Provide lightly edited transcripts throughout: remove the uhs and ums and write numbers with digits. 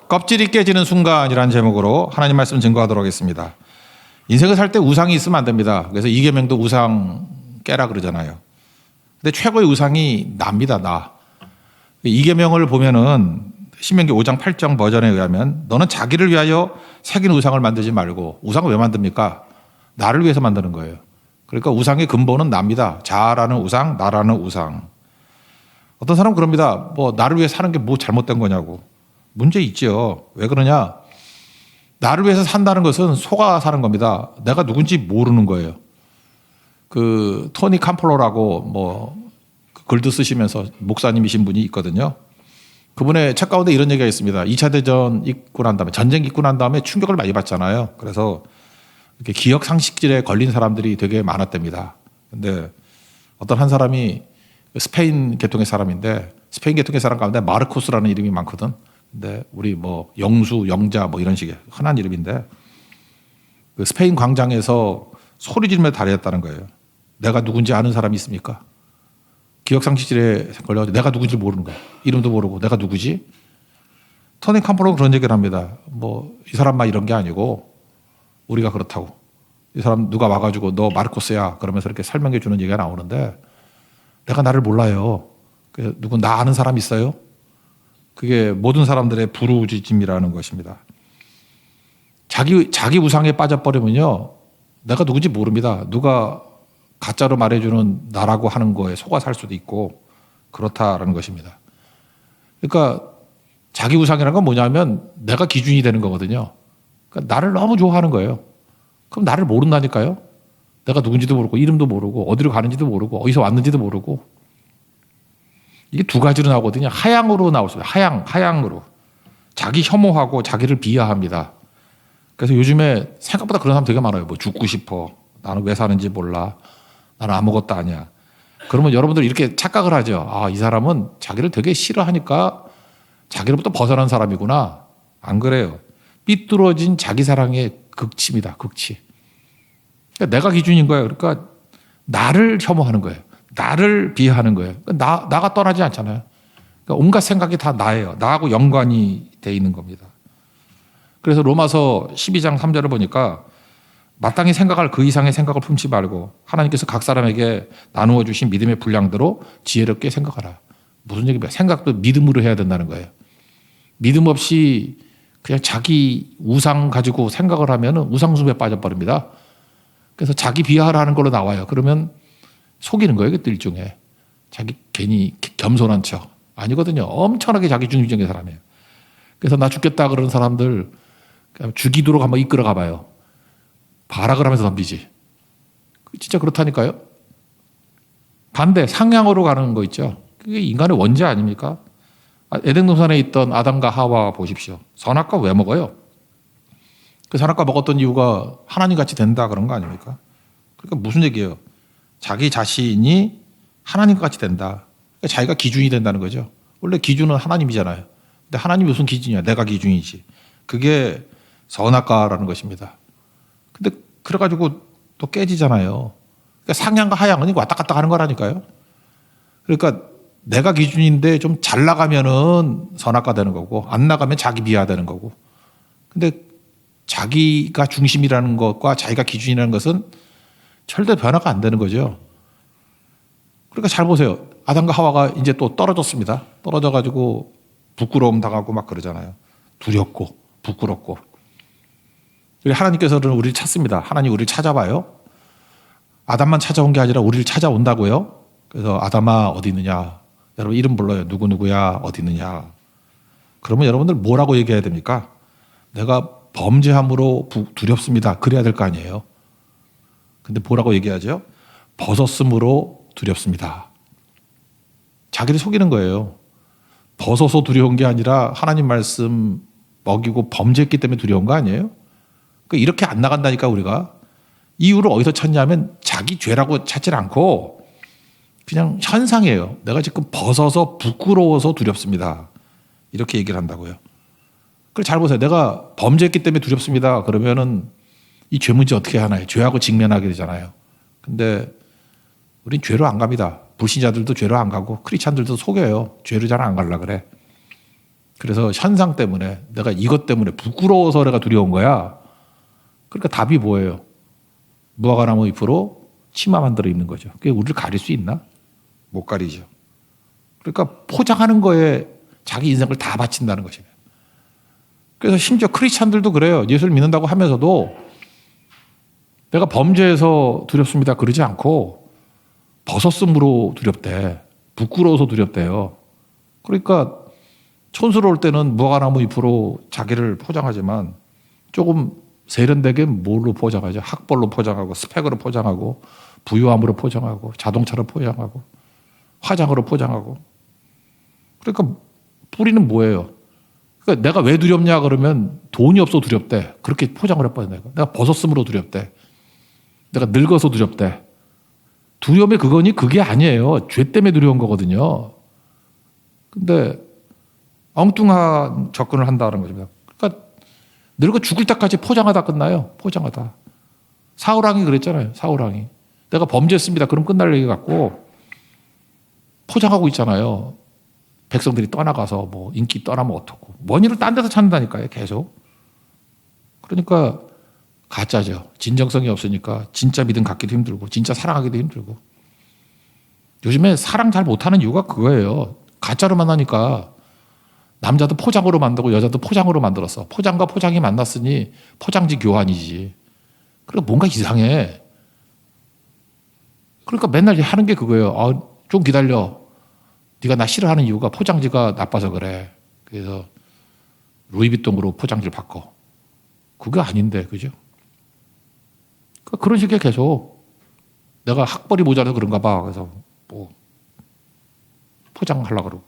껍질이 깨지는 순간이라는 제목으로 하나님 말씀 증거하도록 하겠습니다. 인생을 살 때 우상이 있으면 안 됩니다. 그래서 이계명도 우상 깨라 그러잖아요. 근데 최고의 우상이 나입니다. 나. 이계명을 보면은 신명기 5장 8장 버전에 의하면 너는 자기를 위하여 새긴 우상을 만들지 말고, 우상을 왜 만듭니까? 나를 위해서 만드는 거예요. 그러니까 우상의 근본은 나입니다. 자라는 우상, 나라는 우상. 어떤 사람은 그럽니다. 뭐 나를 위해 사는 게 뭐 잘못된 거냐고. 문제 있죠. 왜 그러냐? 나를 위해서 산다는 것은 속아 사는 겁니다. 내가 누군지 모르는 거예요. 그 토니 캄플로라고 뭐 글도 쓰시면서 목사님이신 분이 있거든요. 그분의 책 가운데 이런 얘기가 있습니다. 2차 대전 있고 난 다음에, 전쟁 있고 난 다음에 충격을 많이 받잖아요. 그래서 이렇게 기억 상실질에 걸린 사람들이 되게 많았답니다. 근데 어떤 한 사람이 스페인 계통의 사람인데, 스페인 계통의 사람 가운데 마르코스라는 이름이 많거든. 근데 우리 뭐 영수, 영자 뭐 이런 식의 흔한 이름인데, 그 스페인 광장에서 소리 지르며 달려왔다는 거예요. 내가 누군지 아는 사람이 있습니까? 기억상실질에 걸려가지고 내가 누군지 모르는 거야. 이름도 모르고 내가 누구지? 토니 캄프로는 그런 얘기를 합니다. 뭐 이 사람만 이런 게 아니고 우리가 그렇다고. 이 사람 누가 와가지고 너 마르코스야 그러면서 이렇게 설명해 주는 얘기가 나오는데, 내가 나를 몰라요. 누구 나 아는 사람 있어요? 그게 모든 사람들의 부르짖음이라는 것입니다. 자기 우상에 빠져버리면요, 내가 누군지 모릅니다. 누가 가짜로 말해주는 나라고 하는 거에 속아 살 수도 있고 그렇다라는 것입니다. 그러니까 자기 우상이라는 건 뭐냐면 내가 기준이 되는 거거든요. 그러니까 나를 너무 좋아하는 거예요. 그럼 나를 모른다니까요. 내가 누군지도 모르고 이름도 모르고 어디로 가는지도 모르고 어디서 왔는지도 모르고. 이게 두 가지로 나오거든요. 하향으로 나올 수 있어요. 하향으로. 자기 혐오하고 자기를 비하합니다. 그래서 요즘에 생각보다 그런 사람 되게 많아요. 뭐 죽고 싶어. 나는 왜 사는지 몰라. 나는 아무것도 아니야. 그러면 여러분들 이렇게 착각을 하죠. 아, 이 사람은 자기를 되게 싫어하니까 자기로부터 벗어난 사람이구나. 안 그래요. 삐뚤어진 자기 사랑의 극치입니다. 극치. 그러니까 내가 기준인 거예요. 그러니까 나를 혐오하는 거예요. 나를 비하하는 거예요. 그러니까 나가 떠나지 않잖아요. 그러니까 온갖 생각이 다 나예요. 나하고 연관이 돼 있는 겁니다. 그래서 로마서 12장 3절을 보니까 마땅히 생각할 그 이상의 생각을 품지 말고 하나님께서 각 사람에게 나누어 주신 믿음의 분량대로 지혜롭게 생각하라. 무슨 얘기입니까? 생각도 믿음으로 해야 된다는 거예요. 믿음 없이 그냥 자기 우상 가지고 생각을 하면 우상숭배에 빠져버립니다. 그래서 자기 비하를 하는 걸로 나와요. 그러면 속이는 거예요. 그것도 일종의. 자기 괜히 겸손한 척. 아니거든요. 엄청나게 자기 중심적인 사람이에요. 그래서 나 죽겠다 그러는 사람들 죽이도록 한번 이끌어 가봐요. 발악을 하면서 덤비지. 진짜 그렇다니까요. 반대 상향으로 가는 거 있죠. 그게 인간의 원죄 아닙니까? 에덴 동산에 있던 아담과 하와 보십시오. 선악과 왜 먹어요? 그 선악과 먹었던 이유가 하나님 같이 된다 그런 거 아닙니까? 그러니까 무슨 얘기예요? 자기 자신이 하나님과 같이 된다. 그러니까 자기가 기준이 된다는 거죠. 원래 기준은 하나님이잖아요. 근데 하나님이 무슨 기준이야? 내가 기준이지. 그게 선악과라는 것입니다. 근데 그래가지고 또 깨지잖아요. 그러니까 상향과 하향은 왔다 갔다 하는 거라니까요. 그러니까 내가 기준인데 좀 잘 나가면은 선악과 되는 거고 안 나가면 자기 비하되는 거고. 근데 자기가 중심이라는 것과 자기가 기준이라는 것은 절대 변화가 안 되는 거죠. 그러니까 잘 보세요. 아담과 하와가 이제 또 떨어졌습니다. 떨어져가지고 부끄러움 당하고 막 그러잖아요. 두렵고 부끄럽고. 하나님께서는 우리를 찾습니다. 하나님 우리를 찾아봐요. 아담만 찾아온 게 아니라 우리를 찾아온다고요. 그래서 아담아 어디 있느냐. 여러분 이름 불러요. 누구누구야 어디 있느냐. 그러면 여러분들 뭐라고 얘기해야 됩니까? 내가 범죄함으로 두렵습니다. 그래야 될 거 아니에요. 근데 뭐라고 얘기하죠? 벗었으므로 두렵습니다. 자기를 속이는 거예요. 벗어서 두려운 게 아니라 하나님 말씀 먹이고 범죄했기 때문에 두려운 거 아니에요? 그러니까 이렇게 안 나간다니까 우리가. 이유를 어디서 찾냐면 자기 죄라고 찾지 않고 그냥 현상이에요. 내가 지금 벗어서 부끄러워서 두렵습니다. 이렇게 얘기를 한다고요. 그걸 잘 보세요. 내가 범죄했기 때문에 두렵습니다. 그러면은 이 죄 문제 어떻게 하나요? 죄하고 직면하게 되잖아요. 근데 우린 죄로 안 갑니다. 불신자들도 죄로 안 가고 크리스찬들도 속여요. 죄로 잘 안 가려고 그래. 그래서 현상 때문에 내가 이것 때문에 부끄러워서 내가 두려운 거야. 그러니까 답이 뭐예요? 무화과나무 잎으로 치마 만들어 입는 거죠. 그게 우리를 가릴 수 있나? 못 가리죠. 그러니까 포장하는 거에 자기 인생을 다 바친다는 것이에요. 그래서 심지어 크리스찬들도 그래요. 예수를 믿는다고 하면서도 내가 범죄해서 두렵습니다. 그러지 않고 벗었음으로 두렵대. 부끄러워서 두렵대요. 그러니까 촌스러울 때는 무화과나무 잎으로 자기를 포장하지만 조금 세련되게 뭘로 포장하죠? 학벌로 포장하고 스펙으로 포장하고 부유함으로 포장하고 자동차로 포장하고 화장으로 포장하고. 그러니까 뿌리는 뭐예요? 그러니까 내가 왜 두렵냐 그러면 돈이 없어 두렵대. 그렇게 포장을 해버려. 내가 벗었음으로 두렵대. 내가 늙어서 두렵대. 두려움의 그거니 그게 아니에요. 죄 때문에 두려운 거거든요. 근데 엉뚱한 접근을 한다는 거죠. 그러니까 늙어 죽을 때까지 포장하다 끝나요. 포장하다. 사울왕이 그랬잖아요. 사울왕이. 내가 범죄했습니다. 그럼 끝날 얘기 같고 포장하고 있잖아요. 백성들이 떠나가서 뭐 인기 떠나면 어떻고. 원인을 딴 데서 찾는다니까요. 계속. 그러니까 가짜죠. 진정성이 없으니까 진짜 믿음 갖기도 힘들고 진짜 사랑하기도 힘들고. 요즘에 사랑 잘 못하는 이유가 그거예요. 가짜로 만나니까 남자도 포장으로 만들고 여자도 포장으로 만들었어. 포장과 포장이 만났으니 포장지 교환이지. 그러니까 뭔가 이상해. 그러니까 맨날 하는 게 그거예요. 아, 좀 기다려. 네가 나 싫어하는 이유가 포장지가 나빠서 그래. 그래서 루이비통으로 포장지를 바꿔. 그게 아닌데, 그죠? 그러니까 그런 식의 계속 내가 학벌이 모자라서 그런가 봐. 그래서 뭐 포장하려고 그러고.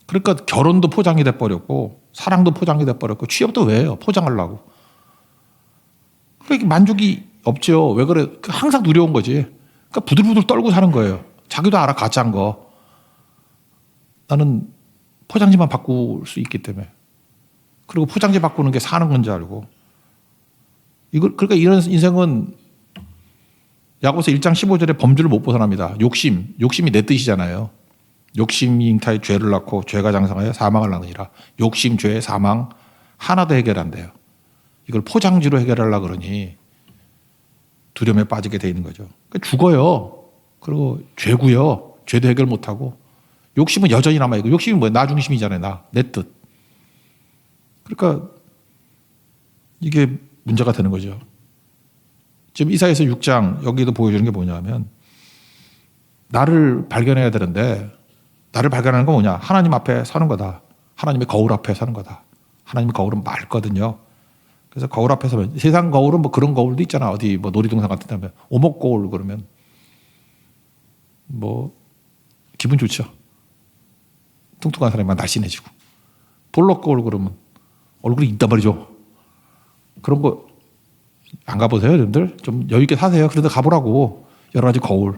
그러니까 결혼도 포장이 돼버렸고 사랑도 포장이 돼버렸고 취업도 왜 해요? 포장하려고. 그러니까 만족이 없죠. 왜 그래? 항상 두려운 거지. 그러니까 부들부들 떨고 사는 거예요. 자기도 알아 가짜인 거. 나는 포장지만 바꿀 수 있기 때문에. 그리고 포장지 바꾸는 게 사는 건지 알고. 그러니까 이런 인생은 야고보서 1장 15절에 범주를 못 벗어납니다. 욕심이 내 뜻이잖아요. 욕심이 잉타에 죄를 낳고 죄가 장성하여 사망을 낳느니라. 욕심, 죄, 사망 하나도 해결 안 돼요. 이걸 포장지로 해결하려고 그러니 두려움에 빠지게 돼 있는 거죠. 그러니까 죽어요. 그리고 죄고요. 죄도 해결 못하고 욕심은 여전히 남아있고 욕심이 뭐예요? 나 중심이잖아요. 내 뜻. 그러니까 이게 문제가 되는 거죠. 지금 이사야서 6장 여기도 보여주는 게 뭐냐면 나를 발견해야 되는데 나를 발견하는 건 뭐냐? 하나님 앞에 서는 거다. 하나님의 거울 앞에 서는 거다. 하나님의 거울은 맑거든요. 그래서 거울 앞에 서면 세상 거울은 뭐 그런 거울도 있잖아. 어디 뭐 놀이동산 같은 데 하면 오목 거울 그러면 뭐 기분 좋죠. 뚱뚱한 사람만 날씬해지고 볼록 거울 그러면 얼굴이 있단 말이죠. 그런 거 안 가보세요, 여러분들? 좀 여유 있게 사세요. 그래도 가보라고. 여러 가지 거울.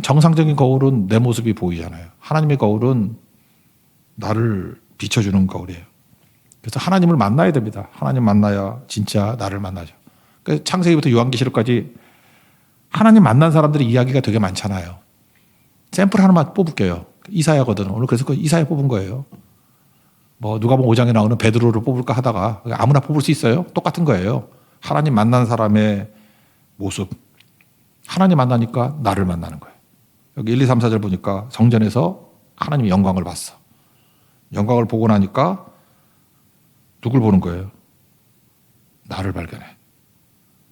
정상적인 거울은 내 모습이 보이잖아요. 하나님의 거울은 나를 비춰주는 거울이에요. 그래서 하나님을 만나야 됩니다. 하나님 만나야 진짜 나를 만나죠. 그래서 창세기부터 요한계시록까지 하나님 만난 사람들의 이야기가 되게 많잖아요. 샘플 하나만 뽑을게요. 이사야거든. 오늘 그래서 그 이사야 뽑은 거예요. 뭐 누가복음 5장에 나오는 베드로를 뽑을까 하다가 아무나 뽑을 수 있어요. 똑같은 거예요. 하나님 만난 사람의 모습. 하나님 만나니까 나를 만나는 거예요. 여기 1, 2, 3, 4절 보니까 성전에서 하나님의 영광을 봤어. 영광을 보고 나니까 누굴 보는 거예요? 나를 발견해.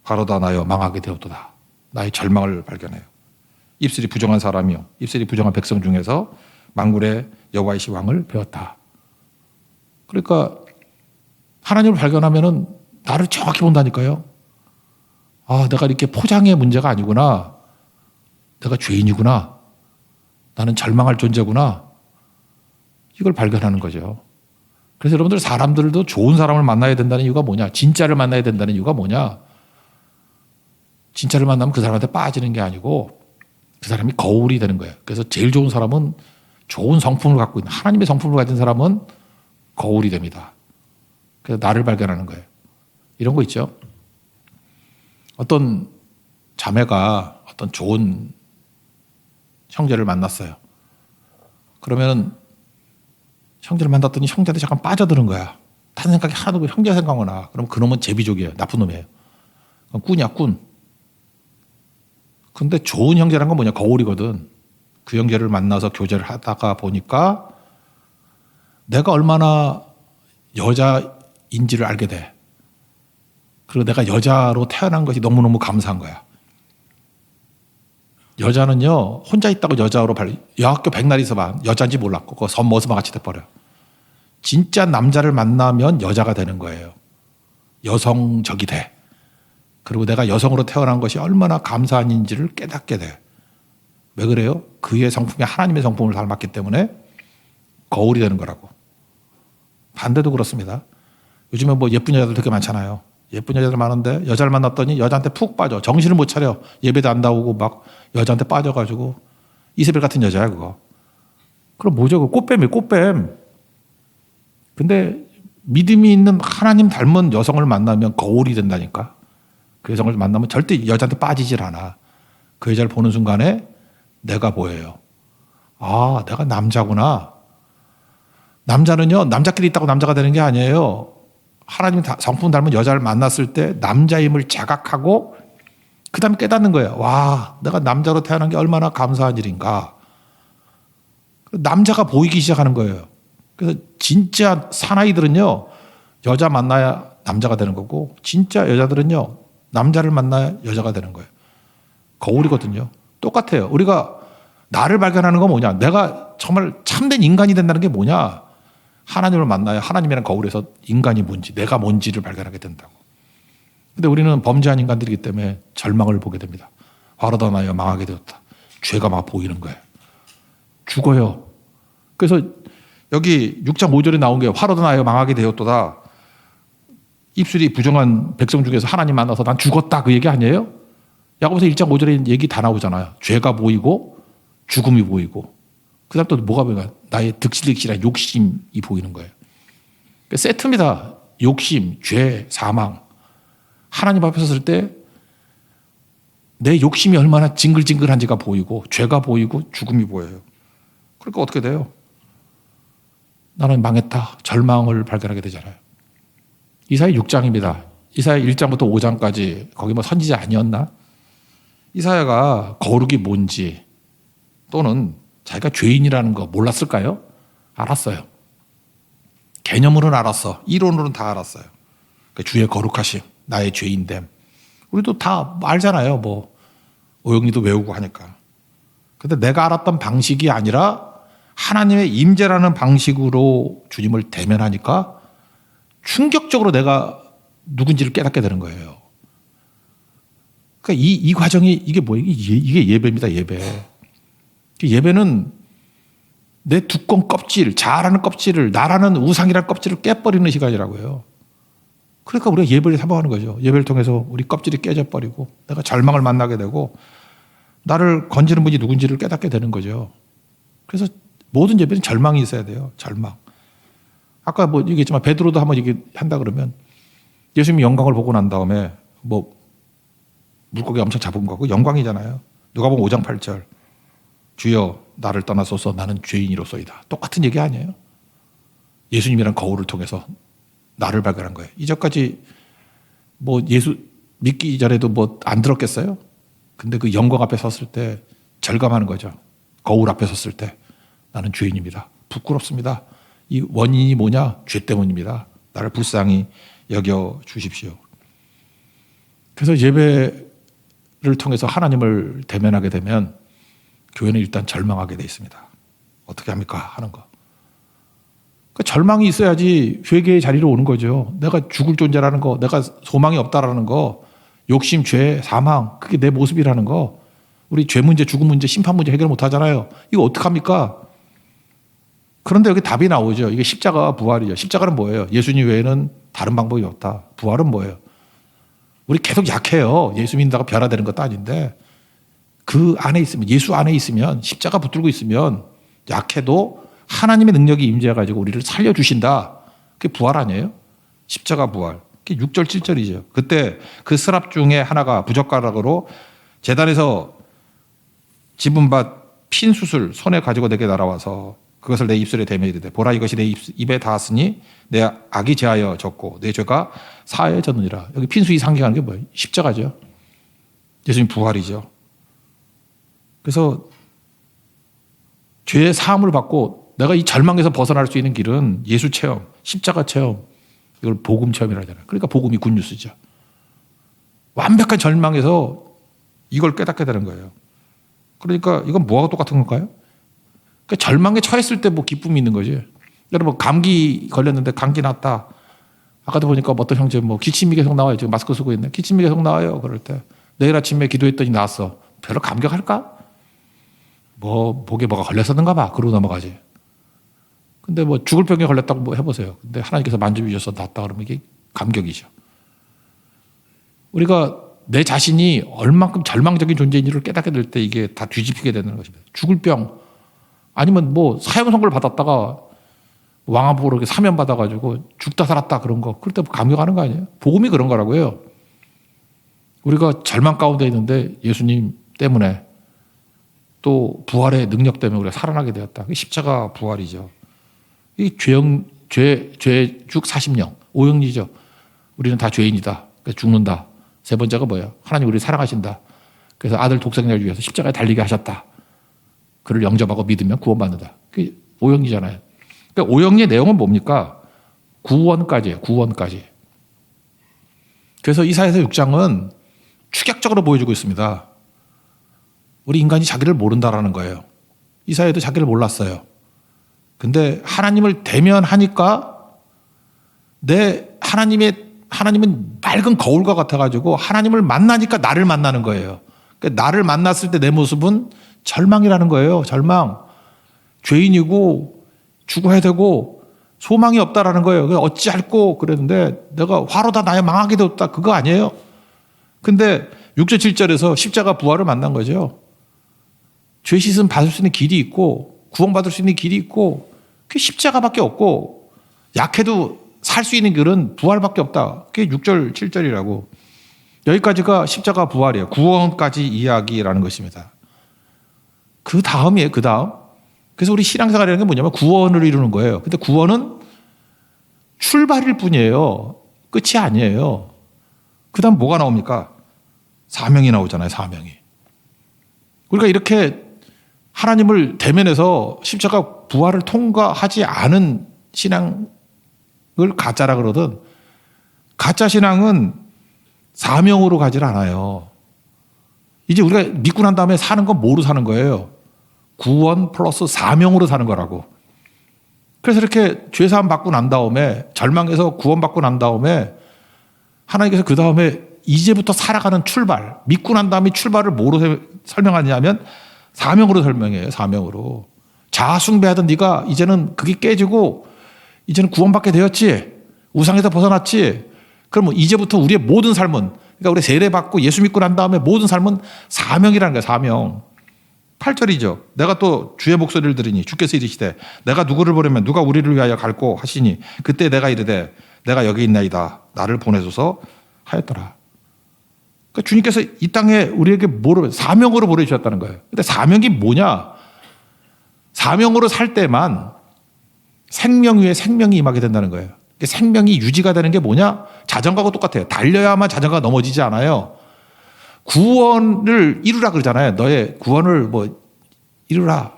가로다 나여 망하게 되었도다. 나의 절망을 발견해요. 입술이 부정한 사람이요. 입술이 부정한 백성 중에서 만군의 여호와이시 왕을 배웠다. 그러니까 하나님을 발견하면은 나를 정확히 본다니까요. 아, 내가 이렇게 포장의 문제가 아니구나. 내가 죄인이구나. 나는 절망할 존재구나. 이걸 발견하는 거죠. 그래서 여러분들 사람들도 좋은 사람을 만나야 된다는 이유가 뭐냐? 진짜를 만나야 된다는 이유가 뭐냐? 진짜를 만나면 그 사람한테 빠지는 게 아니고 그 사람이 거울이 되는 거예요. 그래서 제일 좋은 사람은 좋은 성품을 갖고 있는 하나님의 성품을 가진 사람은 거울이 됩니다. 그래서 나를 발견하는 거예요. 이런 거 있죠. 어떤 자매가 어떤 좋은 형제를 만났어요. 그러면 형제를 만났더니 형제한테 잠깐 빠져드는 거야. 다른 생각이 하나도 없고 형제 생각만 나. 그럼 그놈은 제비족이에요. 나쁜 놈이에요. 꾼이야, 꾼. 근데 좋은 형제란 건 뭐냐? 거울이거든. 그 형제를 만나서 교제를 하다가 보니까 내가 얼마나 여자인지를 알게 돼. 그리고 내가 여자로 태어난 것이 너무너무 감사한 거야. 여자는요, 혼자 있다고 여자로 여학교 백날 있어봐. 여자인지 몰랐고, 그거 선머스마 같이 돼버려. 진짜 남자를 만나면 여자가 되는 거예요. 여성적이 돼. 그리고 내가 여성으로 태어난 것이 얼마나 감사한 인지를 깨닫게 돼. 왜 그래요? 그의 성품이 하나님의 성품을 닮았기 때문에 거울이 되는 거라고. 반대도 그렇습니다. 요즘에 뭐 예쁜 여자들 되게 많잖아요. 예쁜 여자들 많은데 여자를 만났더니 여자한테 푹 빠져. 정신을 못 차려. 예배도 안 나오고 막 여자한테 빠져가지고 이세벨 같은 여자야 그거. 그럼 뭐죠? 그 꽃뱀이에요. 꽃뱀. 근데 믿음이 있는 하나님 닮은 여성을 만나면 거울이 된다니까. 그 여성을 만나면 절대 여자한테 빠지질 않아. 그 여자를 보는 순간에 내가 보여요. 아, 내가 남자구나. 남자는요, 남자끼리 있다고 남자가 되는 게 아니에요. 하나님 성품 닮은 여자를 만났을 때 남자임을 자각하고 그 다음에 깨닫는 거예요. 와, 내가 남자로 태어난 게 얼마나 감사한 일인가. 남자가 보이기 시작하는 거예요. 그래서 진짜 사나이들은요, 여자 만나야 남자가 되는 거고 진짜 여자들은요, 남자를 만나야 여자가 되는 거예요. 거울이거든요. 똑같아요. 우리가 나를 발견하는 건 뭐냐? 내가 정말 참된 인간이 된다는 게 뭐냐? 하나님을 만나야 하나님이라는 거울에서 인간이 뭔지, 내가 뭔지를 발견하게 된다고. 근데 우리는 범죄한 인간들이기 때문에 절망을 보게 됩니다. 화로다 나여 망하게 되었다. 죄가 막 보이는 거예요. 죽어요. 그래서 여기 6장 5절에 나온 게 화로다 나여 망하게 되었도다. 입술이 부정한 백성 중에서 하나님 만나서 난 죽었다 그 얘기 아니에요? 야고보서 1장 5절에 얘기 다 나오잖아요. 죄가 보이고 죽음이 보이고 그 다음 또 뭐가 보이냐? 나의 득실득실한 욕심이 보이는 거예요. 그러니까 세트입니다. 욕심, 죄, 사망. 하나님 앞에 섰을 때 내 욕심이 얼마나 징글징글한지가 보이고 죄가 보이고 죽음이 보여요. 그러니까 어떻게 돼요? 나는 망했다. 절망을 발견하게 되잖아요. 이사야 6장입니다. 이사야 1장부터 5장까지 거기 뭐 선지자 아니었나? 이사야가 거룩이 뭔지 또는 자기가 죄인이라는 거 몰랐을까요? 알았어요. 개념으로는 알았어. 이론으로는 다 알았어요. 그러니까 주의 거룩하심, 나의 죄인됨. 우리도 다 알잖아요. 뭐 오영리도 외우고 하니까. 근데 내가 알았던 방식이 아니라 하나님의 임재라는 방식으로 주님을 대면하니까 충격적으로 내가 누군지를 깨닫게 되는 거예요. 그러니까 이 과정이 이게 뭐예요? 이게 예배입니다. 예배. 예배는 내 두꺼운 껍질, 자아라는 껍질을, 나라는 우상이라는 껍질을 깨버리는 시간이라고요. 그러니까 우리가 예배를 사모하는 거죠. 예배를 통해서 우리 껍질이 깨져버리고 내가 절망을 만나게 되고 나를 건지는 분이 누군지를 깨닫게 되는 거죠. 그래서 모든 예배는 절망이 있어야 돼요. 절망. 아까 뭐 얘기했지만 베드로도 한번 얘기한다 그러면 예수님이 영광을 보고 난 다음에 뭐 물고기 엄청 잡은 거고 영광이잖아요. 누가 보면 5장 8절 주여 나를 떠나소서 나는 죄인이로소이다. 똑같은 얘기 아니에요? 예수님이란 거울을 통해서 나를 발견한 거예요. 이전까지 뭐 예수 믿기 전에도 뭐 안 들었겠어요? 근데 그 영광 앞에 섰을 때 절감하는 거죠. 거울 앞에 섰을 때 나는 죄인입니다. 부끄럽습니다. 이 원인이 뭐냐? 죄 때문입니다. 나를 불쌍히 여겨 주십시오. 그래서 예배를 통해서 하나님을 대면하게 되면 교회는 일단 절망하게 돼 있습니다. 어떻게 합니까? 하는 거. 그 절망이 있어야지 회개의 자리로 오는 거죠. 내가 죽을 존재라는 거, 내가 소망이 없다라는 거, 욕심, 죄, 사망, 그게 내 모습이라는 거. 우리 죄 문제, 죽음 문제, 심판 문제 해결 못 하잖아요. 이거 어떡합니까? 그런데 여기 답이 나오죠. 이게 십자가와 부활이죠. 십자가는 뭐예요? 예수님 외에는 다른 방법이 없다. 부활은 뭐예요? 우리 계속 약해요. 예수 믿는다고 변화되는 것도 아닌데 그 안에 있으면, 예수 안에 있으면, 십자가 붙들고 있으면 약해도 하나님의 능력이 임재해가지고 우리를 살려주신다. 그게 부활 아니에요? 십자가 부활. 그게 6절 7절이죠. 그때 그 스랍 중에 하나가 부젓가락으로 제단에서 집은 밭 핀 숯을 손에 가지고 내게 날아와서 그것을 내 입술에 대며 이르되 보라 이것이 내 입에 닿았으니 내 악이 제하여 졌고 내 죄가 사하여졌느니라. 여기 핀수이 상징하는 게 뭐예요? 십자가죠. 예수님 부활이죠. 그래서 죄의 사함을 받고 내가 이 절망에서 벗어날 수 있는 길은 예수 체험, 십자가 체험, 이걸 복음 체험이라 하잖아요. 그러니까 복음이 굿뉴스죠. 완벽한 절망에서 이걸 깨닫게 되는 거예요. 그러니까 이건 뭐하고 똑같은 걸까요? 그러니까 절망에 처했을 때 뭐 기쁨이 있는 거지. 여러분 감기 걸렸는데 감기 났다. 아까도 보니까 어떤 형제 뭐 기침이 계속 나와요. 지금 마스크 쓰고 있네. 기침이 계속 나와요. 그럴 때 내일 아침에 기도했더니 나왔어. 별로 감격할까? 뭐 목에 뭐가 걸렸었는가 봐. 그러고 넘어가지. 근데 뭐 죽을 병에 걸렸다고 뭐 해보세요. 근데 하나님께서 만져주셔서 낫다 그러면 이게 감격이죠. 우리가 내 자신이 얼만큼 절망적인 존재인지를 깨닫게 될 때 이게 다 뒤집히게 되는 것입니다. 죽을 병 아니면 뭐 사형 선고를 받았다가 왕압으로 이렇게 사면 받아가지고 죽다 살았다 그런 거 그럴 때 감격하는 거 아니에요? 복음이 그런 거라고요. 우리가 절망 가운데 있는데 예수님 때문에 또 부활의 능력 때문에 우리가 살아나게 되었다. 십자가 부활이죠. 이 죄죽 40령, 오영리죠. 우리는 다 죄인이다. 그래서 죽는다. 세 번째가 뭐예요? 하나님 우리를 사랑하신다. 그래서 아들 독생자를 위해서 십자가에 달리게 하셨다. 그를 영접하고 믿으면 구원받는다. 그게 오영리잖아요. 그러니까 오영리의 내용은 뭡니까? 구원까지예요. 구원까지. 그래서 이사야서 6장은 축약적으로 보여주고 있습니다. 우리 인간이 자기를 모른다라는 거예요. 이사야도 자기를 몰랐어요. 근데 하나님을 대면하니까 하나님은 맑은 거울과 같아가지고 하나님을 만나니까 나를 만나는 거예요. 그러니까 나를 만났을 때 내 모습은 절망이라는 거예요. 절망. 죄인이고 죽어야 되고 소망이 없다라는 거예요. 어찌할꼬 그랬는데 내가 화로 다 나의 망하게 되었다. 그거 아니에요. 근데 6절 7절에서 십자가 부활을 만난 거죠. 죄 씻음 받을 수 있는 길이 있고 구원받을 수 있는 길이 있고 그게 십자가밖에 없고 약해도 살 수 있는 길은 부활밖에 없다. 그게 6절 7절이라고. 여기까지가 십자가 부활이에요. 구원까지 이야기라는 것입니다. 그 다음이에요. 그 다음. 그래서 우리 신앙생활이라는 게 뭐냐면 구원을 이루는 거예요. 근데 구원은 출발일 뿐이에요. 끝이 아니에요. 그 다음 뭐가 나옵니까? 사명이 나오잖아요. 사명이. 우리가 이렇게 하나님을 대면해서 십자가 부활을 통과하지 않은 신앙을 가짜라 그러든 가짜 신앙은 사명으로 가질 않아요. 이제 우리가 믿고 난 다음에 사는 건 뭐로 사는 거예요? 구원 플러스 사명으로 사는 거라고. 그래서 이렇게 죄사함 받고 난 다음에 절망에서 구원받고 난 다음에 하나님께서 그 다음에 이제부터 살아가는 출발, 믿고 난 다음에 출발을 뭐로 설명하냐면 사명으로 설명해요. 사명으로. 자아 숭배하던 네가 이제는 그게 깨지고 이제는 구원받게 되었지. 우상에서 벗어났지. 그럼 이제부터 우리의 모든 삶은, 그러니까 우리 세례받고 예수 믿고 난 다음에 모든 삶은 사명이라는 거예요. 사명. 8절이죠. 내가 또 주의 목소리를 들으니 주께서 이르시되 내가 누구를 보려면 누가 우리를 위하여 갈고 하시니 그때 내가 이르되 내가 여기 있나이다. 나를 보내소서 하였더라. 그러니까 주님께서 이 땅에 우리에게 사명으로 보내주셨다는 거예요. 근데 사명이 뭐냐? 사명으로 살 때만 생명 위에 생명이 임하게 된다는 거예요. 생명이 유지가 되는 게 뭐냐? 자전거하고 똑같아요. 달려야만 자전거가 넘어지지 않아요. 구원을 이루라 그러잖아요. 너의 구원을 이루라.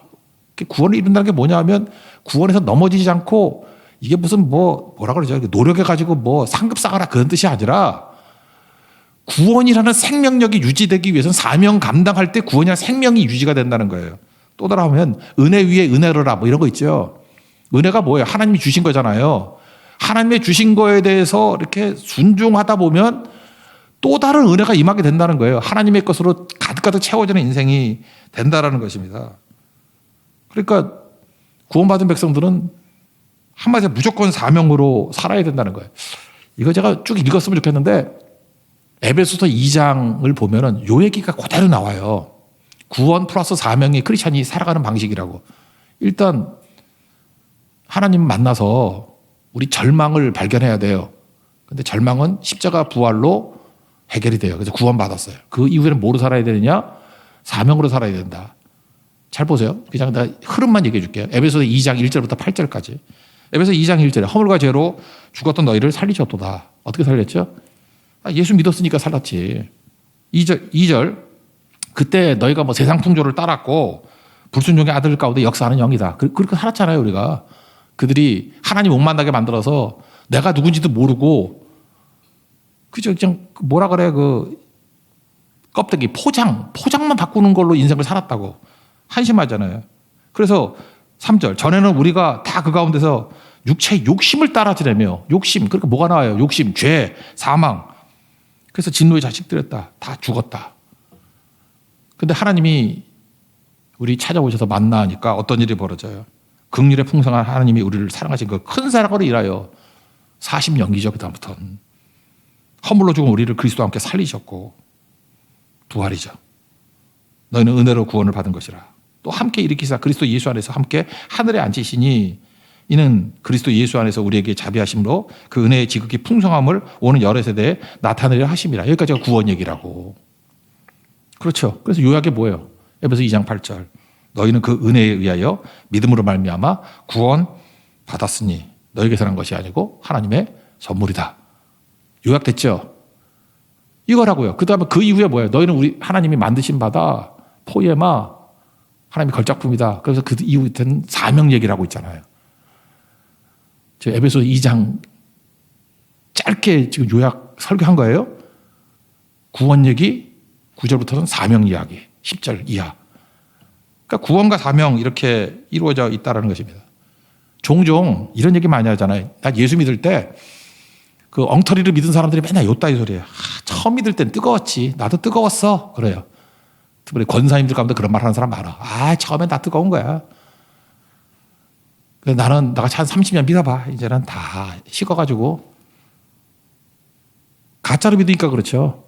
구원을 이룬다는 게 뭐냐 하면 구원에서 넘어지지 않고 이게 무슨 뭐라 그러죠? 노력해가지고 상급 쌓아라 그런 뜻이 아니라 구원이라는 생명력이 유지되기 위해서는 사명 감당할 때 구원이라는 생명이 유지가 된다는 거예요. 또 따라하면 은혜 위에 은혜로라 이런 거 있죠. 은혜가 뭐예요? 하나님이 주신 거잖아요. 하나님의 주신 거에 대해서 이렇게 순종하다 보면 또 다른 은혜가 임하게 된다는 거예요. 하나님의 것으로 가득가득 채워지는 인생이 된다라는 것입니다. 그러니까 구원받은 백성들은 한마디로 무조건 사명으로 살아야 된다는 거예요. 이거 제가 쭉 읽었으면 좋겠는데 에베소서 2장을 보면은 요 얘기가 그대로 나와요. 구원 플러스 사명이 크리스찬이 살아가는 방식이라고. 일단 하나님 만나서 우리 절망을 발견해야 돼요. 근데 절망은 십자가 부활로 해결이 돼요. 그래서 구원받았어요. 그 이후에는 뭐로 살아야 되느냐? 사명으로 살아야 된다. 잘 보세요. 그냥 내가 흐름만 얘기해 줄게요. 에베소서 2장 1절부터 8절까지. 에베소 2장 1절에 허물과 죄로 죽었던 너희를 살리셨도다. 어떻게 살렸죠? 예수 믿었으니까 살았지. 2절 그때 너희가 뭐 세상 풍조를 따랐고 불순종의 아들 가운데 역사하는 영이다. 그렇게 살았잖아요, 우리가. 그들이 하나님 못 만나게 만들어서 내가 누군지도 모르고 그저 그냥 뭐라 그래 그 껍데기 포장만 바꾸는 걸로 인생을 살았다고 한심하잖아요. 그래서 3절 전에는 우리가 다 그 가운데서 육체의 욕심을 따라지려며 욕심 그러니까 뭐가 나와요? 욕심, 죄, 사망. 그래서 진노의 자식들이었다. 다 죽었다. 근데 하나님이 우리 찾아오셔서 만나니까 어떤 일이 벌어져요? 긍휼의 풍성한 하나님이 우리를 사랑하신 그 큰 사랑으로 인하여 40년기죠. 그다음부터는 허물로 죽은 우리를 그리스도와 함께 살리셨고 부활이죠. 너희는 은혜로 구원을 받은 것이라. 또 함께 일으키사 그리스도 예수 안에서 함께 하늘에 앉히시니 이는 그리스도 예수 안에서 우리에게 자비하심으로 그 은혜의 지극히 풍성함을 오는 여러 세대에 나타내려 하심이라. 여기까지가 구원 얘기라고. 그렇죠. 그래서 요약이 뭐예요? 에베소 2장 8절. 너희는 그 은혜에 의하여 믿음으로 말미암아 구원 받았으니 너희에게서 난 것이 아니고 하나님의 선물이다. 요약됐죠? 이거라고요. 그 다음에 그 이후에 뭐예요? 너희는 우리 하나님이 만드신 바다 포에마 하나님의 걸작품이다. 그래서 그 이후에는 사명 얘기를 하고 있잖아요. 저 에베소 2장 짧게 지금 요약 설교한 거예요. 구원 얘기 9절부터는 사명 이야기 10절 이하. 그러니까 구원과 사명 이렇게 이루어져 있다는 것입니다. 종종 이런 얘기 많이 하잖아요. 나 예수 믿을 때 그 엉터리를 믿은 사람들이 맨날 요따위 소리예요. 처음 믿을 땐 뜨거웠지. 나도 뜨거웠어. 그래요. 특별히 권사님들 가운데 그런 말 하는 사람 많아. 처음엔 다 뜨거운 거야. 나는 한 30년 믿어봐. 이제는 다 식어가지고. 가짜로 믿으니까 그렇죠.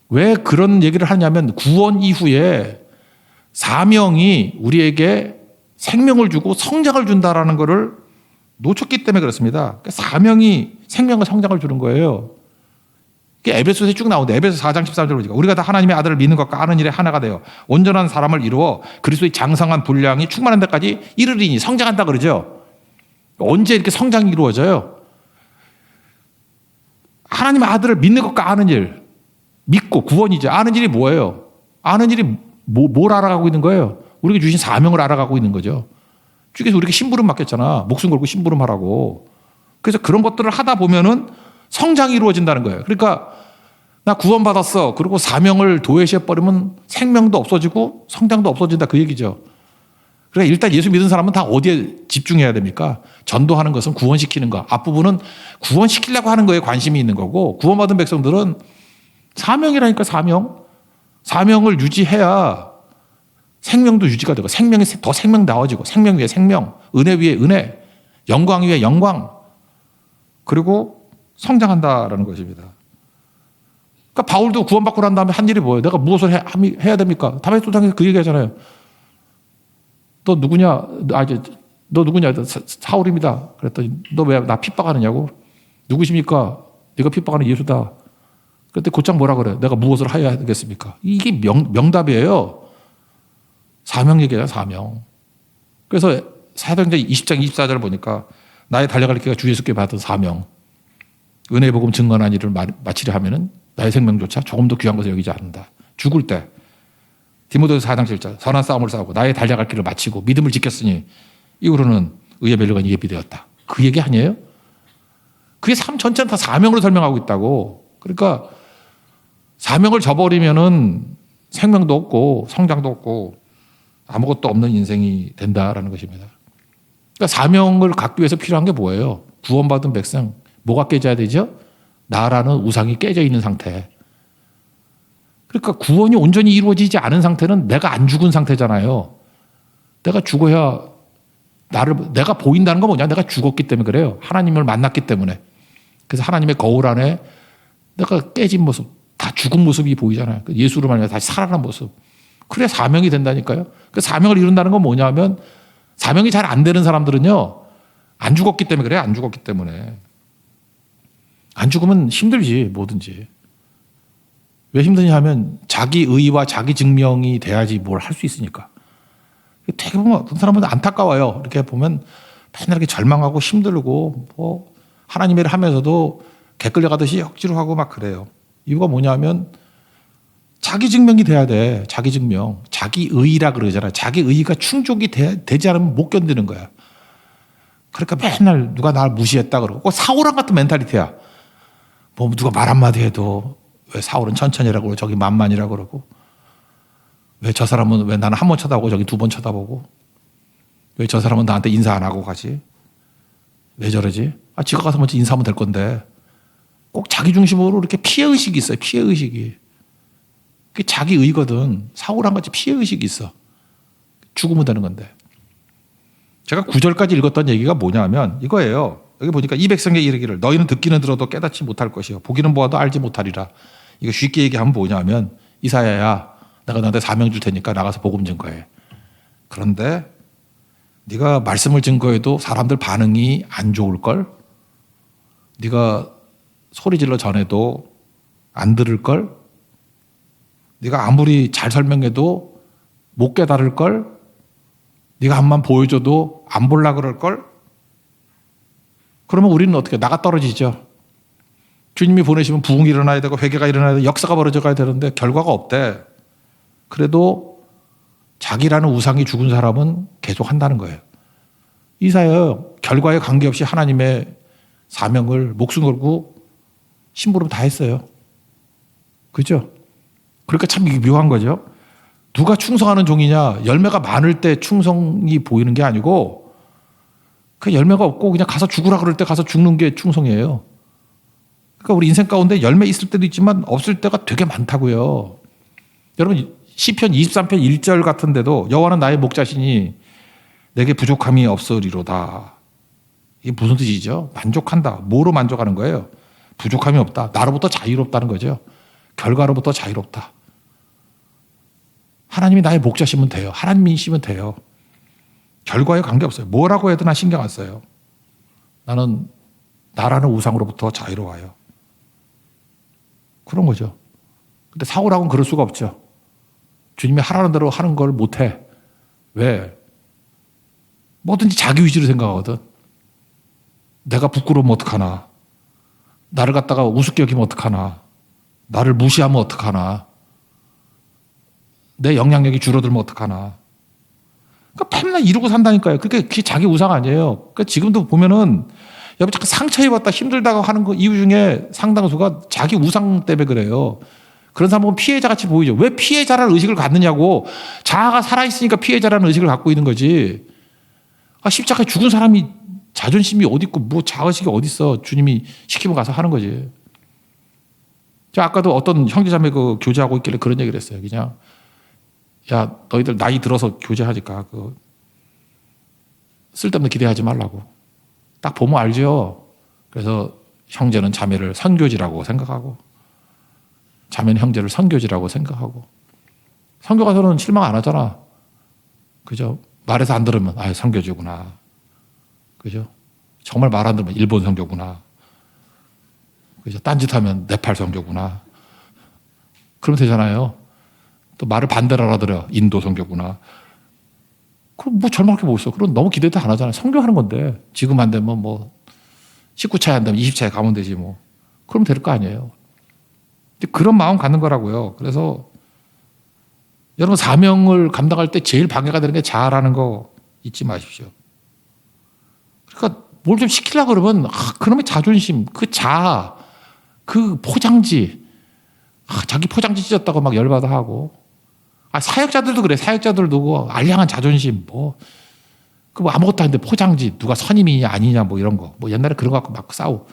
왜 그런 얘기를 하냐면 구원 이후에 사명이 우리에게 생명을 주고 성장을 준다라는 것을 놓쳤기 때문에 그렇습니다. 사명이 생명과 성장을 주는 거예요. 에베소서에 쭉 나오는데 에베소 4장 13절 보니까 우리가 다 하나님의 아들을 믿는 것과 아는 일에 하나가 되어 온전한 사람을 이루어 그리스도의 장성한 분량이 충만한 데까지 이르리니 성장한다 그러죠. 언제 이렇게 성장이 이루어져요? 하나님의 아들을 믿는 것과 아는 일. 믿고 구원이죠. 아는 일이 뭐예요? 아는 일이 뭘 알아가고 있는 거예요? 우리에게 주신 사명을 알아가고 있는 거죠. 주께서 우리에게 심부름 맡겼잖아. 목숨 걸고 심부름 하라고. 그래서 그런 것들을 하다 보면은 성장이 이루어진다는 거예요. 그러니까 나 구원받았어. 그리고 사명을 도외시해버리면 생명도 없어지고 성장도 없어진다 그 얘기죠. 그러니까 일단 예수 믿은 사람은 다 어디에 집중해야 됩니까? 전도하는 것은 구원시키는 거. 앞부분은 구원시키려고 하는 거에 관심이 있는 거고 구원받은 백성들은 사명이라니까 사명. 사명을 유지해야 생명도 유지가 되고 생명이 더 생명다워지고 생명 위에 생명, 은혜 위에 은혜, 영광 위에 영광 그리고 성장한다라는 것입니다. 그러니까 바울도 구원받고 난 다음에 한 일이 뭐예요? 내가 무엇을 해야 됩니까? 다메섹 도상에서 그 얘기하잖아요. 너 누구냐? 너 누구냐? 사울입니다. 그랬더니 너 왜 나 핍박하느냐고? 누구십니까? 네가 핍박하는 예수다. 그때 곧장 뭐라 그래? 내가 무엇을 해야 되겠습니까? 이게 명답이에요. 사명 얘기예요, 사명. 그래서 사도행전 20장 24절을 보니까 나의 달려갈 길가 주 예수께 받은 사명. 은혜의 복음 증거한 일을 마치려 하면은 나의 생명조차 조금 더 귀한 것을 여기지 않는다. 죽을 때 디모데후서 4장 7절 선한 싸움을 싸우고 나의 달려갈 길을 마치고 믿음을 지켰으니 이후로는 의의 멸류관이 예비되었다. 그 얘기 아니에요? 그게 삶 전체는 다 사명으로 설명하고 있다고. 그러니까 사명을 저버리면은 생명도 없고 성장도 없고 아무것도 없는 인생이 된다라는 것입니다. 그러니까 사명을 갖기 위해서 필요한 게 뭐예요? 구원받은 백성 뭐가 깨져야 되죠? 나라는 우상이 깨져 있는 상태. 그러니까 구원이 온전히 이루어지지 않은 상태는 내가 안 죽은 상태잖아요. 내가 죽어야 내가 보인다는 건 뭐냐? 내가 죽었기 때문에 그래요. 하나님을 만났기 때문에. 그래서 하나님의 거울 안에 내가 깨진 모습, 다 죽은 모습이 보이잖아요. 예수를 만나서 다시 살아난 모습. 그래 사명이 된다니까요. 그 사명을 이룬다는 건 뭐냐면 사명이 잘 안 되는 사람들은요. 안 죽었기 때문에 그래요. 안 죽었기 때문에. 안 죽으면 힘들지 뭐든지. 왜 힘드냐 하면 자기 의와 자기 증명이 돼야지 뭘 할 수 있으니까. 되게 보면 어떤 사람은 안타까워요. 이렇게 보면 맨날 이렇게 절망하고 힘들고 뭐 하나님의 일을 하면서도 개 끌려가듯이 억지로 하고 막 그래요. 이유가 뭐냐면 자기 증명이 돼야 돼. 자기 증명. 자기 의의라 그러잖아요. 자기 의의가 충족이 되지 않으면 못 견디는 거야. 그러니까 맨날 누가 나를 무시했다 그러고 사울랑 같은 멘탈리티야. 뭐 누가 말 한마디 해도 왜 사울은 천천히라고 그러고 저기 만만이라고 그러고 왜 저 사람은 왜 나는 한 번 쳐다보고 저기 두 번 쳐다보고 왜 저 사람은 나한테 인사 안 하고 가지? 왜 저러지? 지가 가서 먼저 인사하면 될 건데 꼭 자기 중심으로 이렇게 피해의식이 있어요. 피해의식이. 그게 자기 의거든. 사울랑 같이 피해의식이 있어. 죽으면 되는 건데. 제가 9절까지 읽었던 얘기가 뭐냐면 이거예요. 여기 보니까 이 백성에 이르기를 너희는 듣기는 들어도 깨닫지 못할 것이요 보기는 보아도 알지 못하리라. 이거 쉽게 얘기하면 뭐냐면 이사야야 내가 너한테 사명 줄 테니까 나가서 복음 증거해. 그런데 네가 말씀을 증거해도 사람들 반응이 안 좋을걸? 네가 소리질러 전해도 안 들을걸? 네가 아무리 잘 설명해도 못 깨달을걸? 네가 한번 보여줘도 안 볼라 그럴걸? 그러면 우리는 어떻게 나가 떨어지죠. 주님이 보내시면 부흥이 일어나야 되고 회개가 일어나야 되고 역사가 벌어져 가야 되는데 결과가 없대. 그래도 자기라는 우상이 죽은 사람은 계속 한다는 거예요. 이사야 결과에 관계없이 하나님의 사명을 목숨 걸고 심부름 다 했어요. 그죠? 그러니까 참 묘한 거죠. 누가 충성하는 종이냐? 열매가 많을 때 충성이 보이는 게 아니고 그 열매가 없고 그냥 가서 죽으라 그럴 때 가서 죽는 게 충성이에요. 그러니까 우리 인생 가운데 열매 있을 때도 있지만 없을 때가 되게 많다고요. 여러분 시편 23편 1절 같은데도 여호와는 나의 목자시니 내게 부족함이 없으리로다. 이게 무슨 뜻이죠? 만족한다. 뭐로 만족하는 거예요? 부족함이 없다. 나로부터 자유롭다는 거죠. 결과로부터 자유롭다. 하나님이 나의 목자시면 돼요. 하나님이시면 돼요. 결과에 관계없어요. 뭐라고 해도 난 신경 안 써요. 나는 나라는 우상으로부터 자유로워요. 그런 거죠. 근데 사울하고는 그럴 수가 없죠. 주님이 하라는 대로 하는 걸 못해. 왜? 뭐든지 자기 위주로 생각하거든. 내가 부끄러우면 어떡하나. 나를 갖다가 우습게 여기면 어떡하나. 나를 무시하면 어떡하나. 내 영향력이 줄어들면 어떡하나. 그러니까 맨날 이러고 산다니까요. 그게 자기 우상 아니에요. 그러니까 지금도 보면은 여러분 자꾸 상처 입었다 힘들다고 하는 거 이유 중에 상당수가 자기 우상 때문에 그래요. 그런 사람은 피해자 같이 보이죠. 왜 피해자라는 의식을 갖느냐고. 자아가 살아있으니까 피해자라는 의식을 갖고 있는 거지. 십자가에 죽은 사람이 자존심이 어디 있고 뭐 자의식이 어디 있어. 주님이 시키면 가서 하는 거지. 제가 아까도 어떤 형제자매 그 교제하고 있길래 그런 얘기를 했어요. 그냥 야 너희들 나이 들어서 교제하니까 쓸데없는 기대하지 말라고. 딱 보면 알죠. 그래서 형제는 자매를 선교지라고 생각하고 자매는 형제를 선교지라고 생각하고 선교 가서는 실망 안 하잖아. 그죠? 말해서 안 들으면 선교지구나. 그죠? 정말 말 안 들으면 일본 선교구나. 그죠? 딴짓하면 네팔 선교구나. 그러면 되잖아요. 또 말을 반대로 알아들어. 인도 선교구나. 그럼 뭐 절망할 게 뭐 있어. 그럼 너무 기대도 안 하잖아요. 선교하는 건데 지금 안 되면 뭐 19차에 안 되면 20차에 가면 되지 뭐. 그러면 될 거 아니에요. 그런 마음 갖는 거라고요. 그래서 여러분 사명을 감당할 때 제일 방해가 되는 게 자아라는 거 잊지 마십시오. 그러니까 뭘 좀 시키려고 그러면 그놈의 자존심, 그 자아, 그 포장지, 자기 포장지 찢었다고 막 열받아 하고 사역자들도 그래. 사역자들도 그 알량한 자존심 그 뭐 아무것도 아닌데 포장지 누가 선임이냐 아니냐 뭐 이런 거 뭐 옛날에 그런 거 갖고 막 싸우고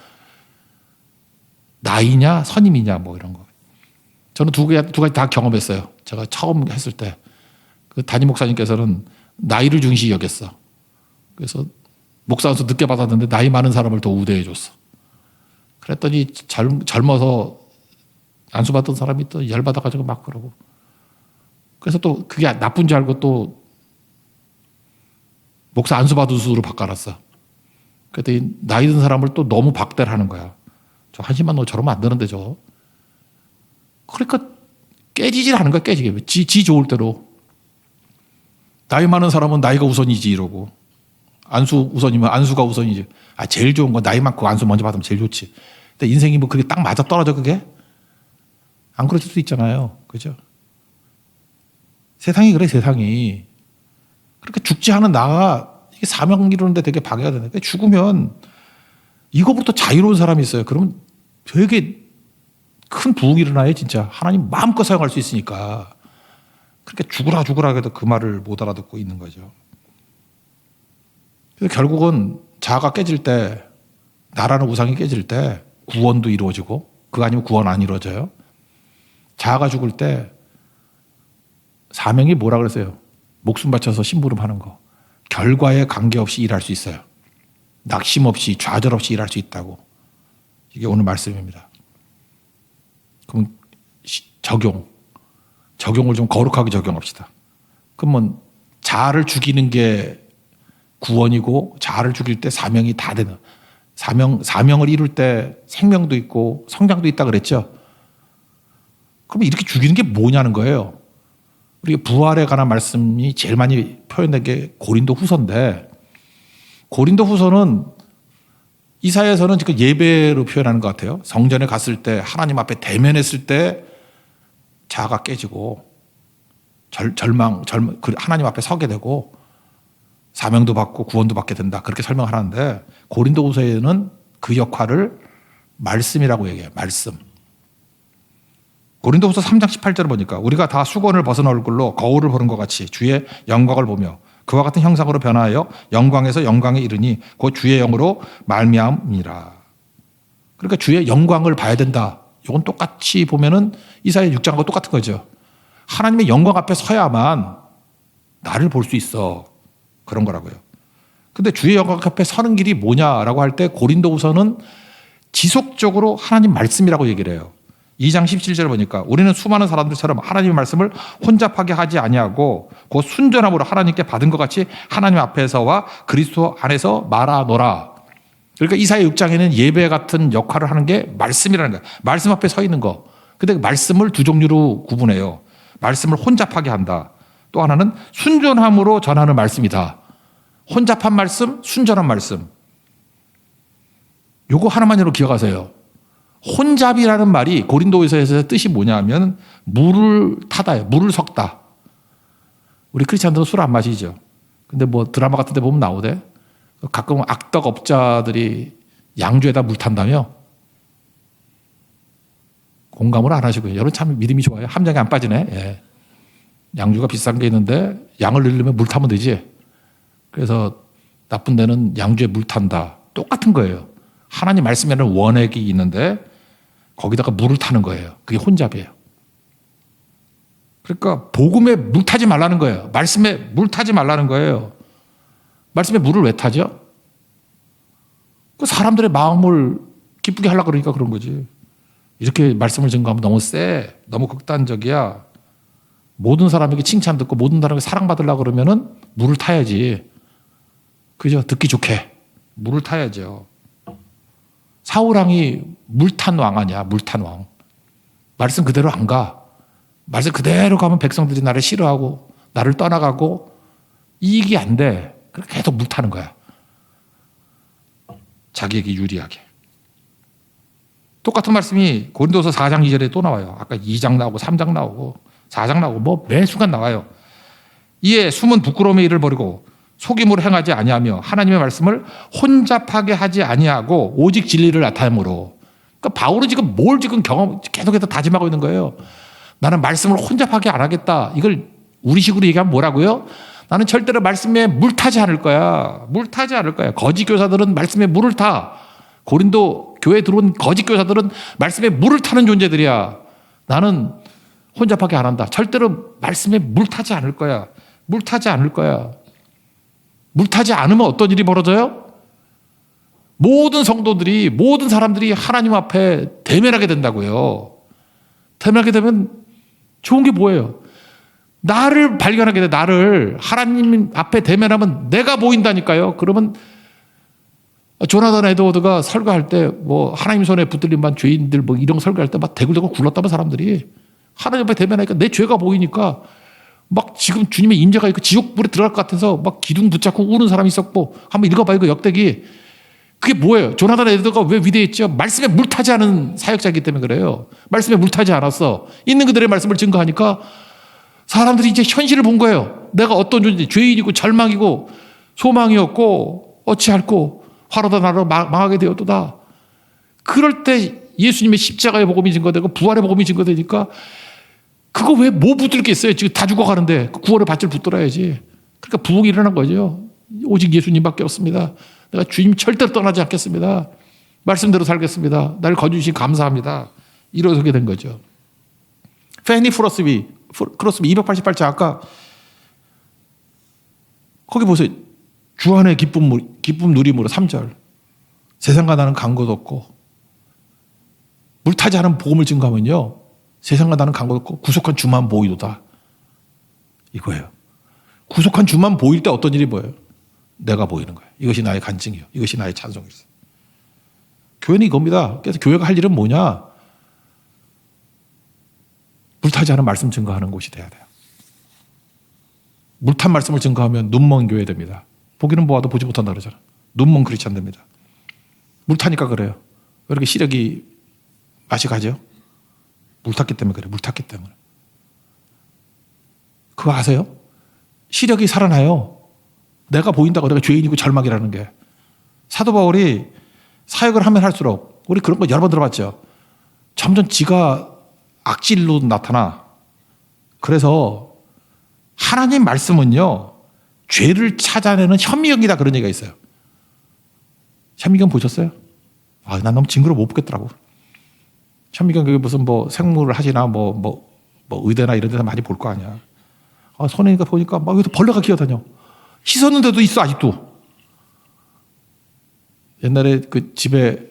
나이냐 선임이냐 뭐 이런 거. 저는 두 가지 다 경험했어요. 제가 처음 했을 때 그 담임 목사님께서는 나이를 중시 여겼어. 그래서 목사 안수 늦게 받았는데 나이 많은 사람을 더 우대해 줬어. 그랬더니 젊어서 안수 받던 사람이 또 열받아가지고 막 그러고. 그래서 또 그게 나쁜 줄 알고 또 목사 안수 받은 수로 바꿔놨어. 그랬더니 나이 든 사람을 또 너무 박대를 하는 거야. 저 한심한 너 저러면 안 되는데 저. 그러니까 깨지질 않은 거야. 깨지게. 지 좋을 대로. 나이 많은 사람은 나이가 우선이지 이러고, 안수 우선이면 안수가 우선이지. 제일 좋은 건 나이 많고 안수 먼저 받으면 제일 좋지. 근데 인생이 뭐 그게 딱 맞아 떨어져 그게? 안 그럴 수도 있잖아요. 그죠? 세상이 그래, 세상이. 그렇게 죽지 않은 나가 이게 사명 이루는데 되게 방해가 되는데, 죽으면 이거부터 자유로운 사람이 있어요. 그러면 되게 큰 부흥이 일어나요, 진짜. 하나님 마음껏 사용할 수 있으니까. 그렇게 죽으라 해도 그 말을 못 알아듣고 있는 거죠. 그래서 결국은 자아가 깨질 때, 나라는 우상이 깨질 때 구원도 이루어지고, 그거 아니면 구원 안 이루어져요. 자아가 죽을 때 사명이 뭐라 그랬어요? 목숨 바쳐서 심부름하는 거. 결과에 관계없이 일할 수 있어요. 낙심 없이 좌절 없이 일할 수 있다고. 이게 오늘 말씀입니다. 그럼 적용을 좀 거룩하게 적용합시다. 그러면 자아를 죽이는 게 구원이고, 자아를 죽일 때 사명이 다 되는, 사명을 이룰 때 생명도 있고 성장도 있다 그랬죠. 그럼 이렇게 죽이는 게 뭐냐는 거예요. 우리가 부활에 관한 말씀이 제일 많이 표현된 게 고린도 후서인데, 고린도 후서는 이사야서는 지금 예배로 표현하는 것 같아요. 성전에 갔을 때, 하나님 앞에 대면했을 때 자아가 깨지고 하나님 앞에 서게 되고 사명도 받고 구원도 받게 된다. 그렇게 설명하는데, 고린도 후서에는 그 역할을 말씀이라고 얘기해요. 말씀. 고린도후서 3장 18절을 보니까 우리가 다 수건을 벗은 얼굴로 거울을 보는 것 같이 주의 영광을 보며 그와 같은 형상으로 변화하여 영광에서 영광에 이르니 곧 주의 영으로 말미암이라. 그러니까 주의 영광을 봐야 된다. 이건 똑같이 보면은 이사야 6장하고 똑같은 거죠. 하나님의 영광 앞에 서야만 나를 볼 수 있어. 그런 거라고요. 근데 주의 영광 앞에 서는 길이 뭐냐라고 할 때 고린도후서는 지속적으로 하나님 말씀이라고 얘기를 해요. 2장 17절 보니까 우리는 수많은 사람들처럼 하나님의 말씀을 혼잡하게 하지 아니하고 곧 순전함으로 하나님께 받은 것 같이 하나님 앞에서와 그리스도 안에서 말하노라. 그러니까 이사야 6장에는 예배 같은 역할을 하는 게 말씀이라는 거예요. 말씀 앞에 서 있는 거. 근데 말씀을 두 종류로 구분해요. 말씀을 혼잡하게 한다. 또 하나는 순전함으로 전하는 말씀이다. 혼잡한 말씀, 순전한 말씀. 요거 하나만으로 기억하세요. 혼잡이라는 말이 고린도후서에서 뜻이 뭐냐면 물을 타다예요. 물을 섞다. 우리 크리스찬들은 술 안 마시죠. 근데 뭐 드라마 같은 데 보면 나오대. 가끔 악덕업자들이 양주에다 물 탄다며. 공감을 안 하시고요. 여러분 참 믿음이 좋아요. 함정에 안 빠지네. 예. 양주가 비싼 게 있는데 양을 늘리면 물 타면 되지. 그래서 나쁜 데는 양주에 물 탄다. 똑같은 거예요. 하나님 말씀에는 원액이 있는데 거기다가 물을 타는 거예요. 그게 혼잡이에요. 그러니까 복음에 물 타지 말라는 거예요. 말씀에 물 타지 말라는 거예요. 말씀에 물을 왜 타죠? 그 사람들의 마음을 기쁘게 하려고 그러니까 그런 거지. 이렇게 말씀을 증거하면 너무 세. 너무 극단적이야. 모든 사람에게 칭찬 듣고 모든 사람에게 사랑받으려고 그러면은 물을 타야지. 그죠? 듣기 좋게. 물을 타야죠. 사울왕이 물탄 왕 아니야. 물탄 왕. 말씀 그대로 안 가. 말씀 그대로 가면 백성들이 나를 싫어하고 나를 떠나가고 이익이 안 돼. 그래서 계속 물타는 거야. 자기에게 유리하게. 똑같은 말씀이 고린도서 4장 2절에 또 나와요. 아까 2장 나오고 3장 나오고 4장 나오고 뭐 매 순간 나와요. 이에 숨은 부끄러움의 일을 버리고 속임으로 행하지 아니하며 하나님의 말씀을 혼잡하게 하지 아니하고 오직 진리를 나타내므로. 그러니까 바울은 지금 뭘 지금 계속해서 다짐하고 있는 거예요. 나는 말씀을 혼잡하게 안 하겠다. 이걸 우리식으로 얘기하면 뭐라고요? 나는 절대로 말씀에 물 타지 않을 거야. 물 타지 않을 거야. 거짓 교사들은 말씀에 물을 타. 고린도 교회에 들어온 거짓 교사들은 말씀에 물을 타는 존재들이야. 나는 혼잡하게 안 한다. 절대로 말씀에 물 타지 않을 거야. 물 타지 않을 거야. 물 타지 않으면 어떤 일이 벌어져요? 모든 성도들이, 모든 사람들이 하나님 앞에 대면하게 된다고요. 대면하게 되면 좋은 게 뭐예요? 나를 발견하게 돼. 나를 하나님 앞에 대면하면 내가 보인다니까요. 그러면 조나단 에드워드가 설교할 때 뭐 하나님 손에 붙들린 반 죄인들 뭐 이런 설교할 때 막 대굴대굴 굴렀다면 사람들이 하나님 앞에 대면하니까 내 죄가 보이니까 막 지금 주님의 임재가 있고 지옥불에 들어갈 것 같아서 막 기둥 붙잡고 우는 사람이 있었고, 한번 읽어봐요. 그 역대기. 그게 뭐예요? 조나단 에드가 왜 위대했죠? 말씀에 물타지 않은 사역자이기 때문에 그래요. 말씀에 물타지 않았어. 있는 그들의 말씀을 증거하니까 사람들이 이제 현실을 본 거예요. 내가 어떤 존재, 죄인이고 절망이고 소망이 없고 어찌할꼬 화로다 나로 망하게 되었도다. 그럴 때 예수님의 십자가의 복음이 증거되고 부활의 복음이 증거되니까 그거 왜 뭐 붙들 게 있어요? 지금 다 죽어가는데 그 구원의 밧줄 붙들어야지. 그러니까 부흥이 일어난 거죠. 오직 예수님밖에 없습니다. 내가 주님 절대로 떠나지 않겠습니다. 말씀대로 살겠습니다. 나를 거주신 감사합니다. 이러게 된 거죠. 페니 크로스비 288자 아까 거기 보세요. 주 안에 기쁨 누림으로 3절. 세상과 나는 간것도 없고 물타지 않은 복음을 증거하면요. 세상과 나는 간것도 없고 구속한 주만 보이도다. 이거예요. 구속한 주만 보일 때 어떤 일이 보여요? 내가 보이는 거예요. 이것이 나의 간증이요. 이것이 나의 찬송이요. 교회는 이겁니다. 그래서 교회가 할 일은 뭐냐? 물타지 않은 말씀 증거하는 곳이 돼야 돼요. 물탄 말씀을 증거하면 눈먼 교회 됩니다. 보기는 보아도 보지 못한다 그러잖아. 눈먼 크리스찬 됩니다. 물타니까 그래요. 왜 이렇게 시력이 맛이 가죠? 물탔기 때문에 그래요. 물탔기 때문에. 그거 아세요? 시력이 살아나요. 내가 보인다고 내가 죄인이고 절망이라는 게. 사도 바울이 사역을 하면 할수록 우리 그런 거 여러 번 들어봤죠. 점점 지가 악질로 나타나. 그래서 하나님 말씀은요. 죄를 찾아내는 현미경이다 그런 얘기가 있어요. 현미경 보셨어요? 아, 난 너무 징그러워 못 보겠더라고. 현미경 그게 무슨 뭐 생물을 하시나 뭐 의대나 이런 데서 많이 볼 거 아니야. 아, 손에 보니까 막 여기서 벌레가 기어다녀. 씻었는데도 있어 아직도. 옛날에 그 집에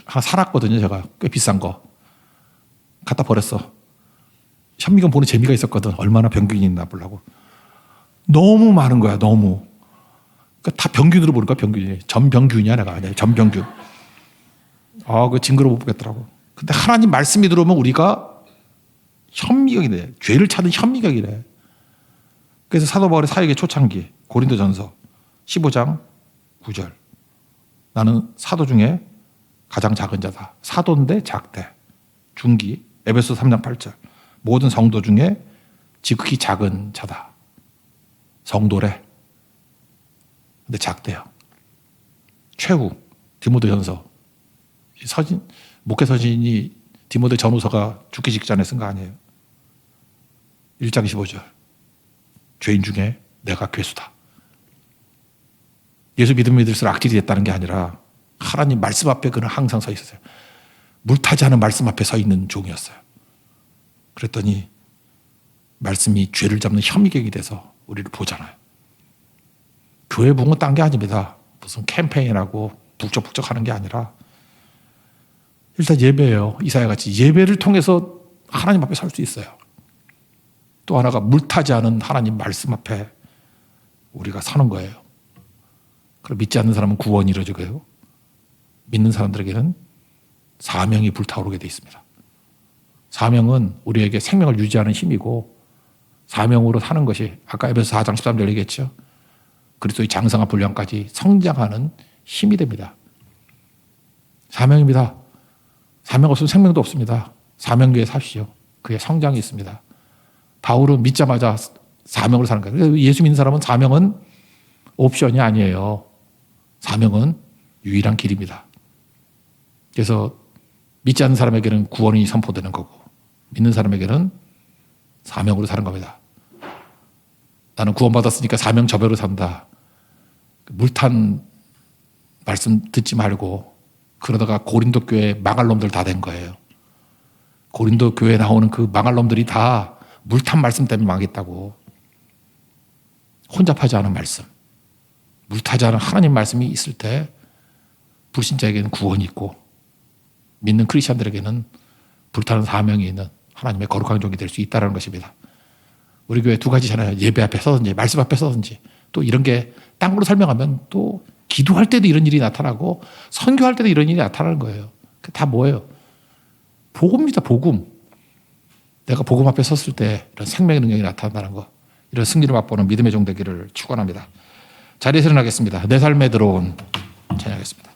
하나 사놨거든요. 제가 꽤 비싼 거 갖다 버렸어. 현미경 보는 재미가 있었거든. 얼마나 병균이 있나 보려고. 너무 많은 거야. 너무. 그러니까 다 병균으로 보니까 병균이. 전병균이야 내가. 아니야. 전병균. 아, 그 징그러워 못 보겠더라고. 근데 하나님 말씀이 들어오면 우리가 현미경이래. 죄를 찾는 현미경이래. 그래서 사도 바울의 사역의 초창기 고린도전서 15장 9절. 나는 사도 중에 가장 작은 자다. 사도인데 작대. 중기. 에베소 3장 8절. 모든 성도 중에 지극히 작은 자다. 성도래. 근데 작대요. 최후 디모데전서. 서신 목회 서신이 디모데 전후서가 죽기 직전에 쓴 거 아니에요. 1장 15절. 죄인 중에 내가 괴수다. 예수 믿을수록 악질이 됐다는 게 아니라 하나님 말씀 앞에 그는 항상 서 있었어요. 물타지 않은 말씀 앞에 서 있는 종이었어요. 그랬더니 말씀이 죄를 잡는 현미경이 돼서 우리를 보잖아요. 교회 부흥은 딴 게 아닙니다. 무슨 캠페인하고 북적북적 하는 게 아니라 일단 예배예요. 이사야 같이 예배를 통해서 하나님 앞에 설 수 있어요. 또 하나가 물타지 않은 하나님 말씀 앞에 우리가 서는 거예요. 그럼 믿지 않는 사람은 구원이 이루어지고요. 믿는 사람들에게는 사명이 불타오르게 돼 있습니다. 사명은 우리에게 생명을 유지하는 힘이고 사명으로 사는 것이 아까 에베소 4장 13절 얘기했죠. 그리스도의 장성한 분량까지 성장하는 힘이 됩니다. 사명입니다. 사명 없으면 생명도 없습니다. 사명교에 사십시오. 그게 성장이 있습니다. 바울은 믿자마자 사명으로 사는 거예요. 예수 믿는 사람은 사명은 옵션이 아니에요. 사명은 유일한 길입니다. 그래서 믿지 않는 사람에게는 구원이 선포되는 거고 믿는 사람에게는 사명으로 사는 겁니다. 나는 구원받았으니까 사명 저배로 산다. 물탄 말씀 듣지 말고 그러다가 고린도 교회 망할 놈들 다 된 거예요. 고린도 교회에 나오는 그 망할 놈들이 다 물탄 말씀 때문에 망했다고. 혼잡하지 않은 말씀. 물타지 않은 하나님 말씀이 있을 때 불신자에게는 구원이 있고 믿는 크리스천들에게는 불타는 사명이 있는 하나님의 거룩한 종이 될 수 있다는 것입니다. 우리 교회 두 가지잖아요. 예배 앞에 서든지 말씀 앞에 서든지 또 이런 게 딴 걸로 설명하면 또 기도할 때도 이런 일이 나타나고 선교할 때도 이런 일이 나타나는 거예요. 다 뭐예요? 복음입니다. 복음. 내가 복음 앞에 섰을 때 이런 생명의 능력이 나타난다는 거. 이런 승리를 맛보는 믿음의 종 되기를 축원합니다. 자리에서 일어나겠습니다. 내 삶에 들어온 찬양하겠습니다.